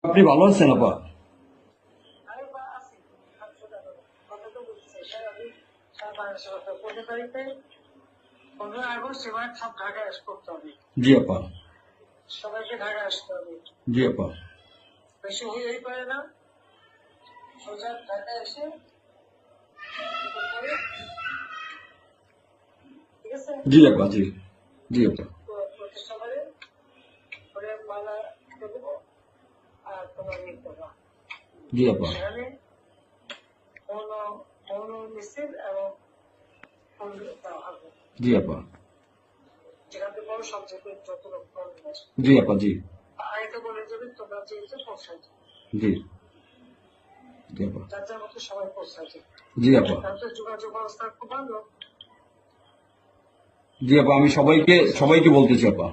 আপনি ভালো আছেন আপা? আমি আছি। কথা তো বলছি স্যার, আমি সারা বাংলাদেশের কথা 15 তারিখে 15 আগস্ট এবার সব ঢাকায় করতে হবে। জি আপা। সবাইকে ঢাকায় আসতে হবে। জি আপা। বেশি হইলেই পারে না, সোজা ঢাকায় এসে করতে হবে। ঠিক আছে? জি আপা। জি জি আপা। প্রতিষ্ঠা করে করে মালা দেবো আর তোমার ইয়ে করবা। জি আপা। সেখানে মৌন মৌন মিছিল এবং ফুল দেওয়া হবে। জি আপা। যেখান থেকে বড় সবচেয়ে যত লোক পারবে। জি আপা। জি আগে তো বলে যাবে তোমরা যেহেতু পৌঁছাই জি জি আপা। যার যার মতো সবাই পৌঁছাই। জি আপা। তাহলে যোগাযোগ ব্যবস্থা খুব ভালো। জি আপা, আমি সবাইকে বলতেছি আপা।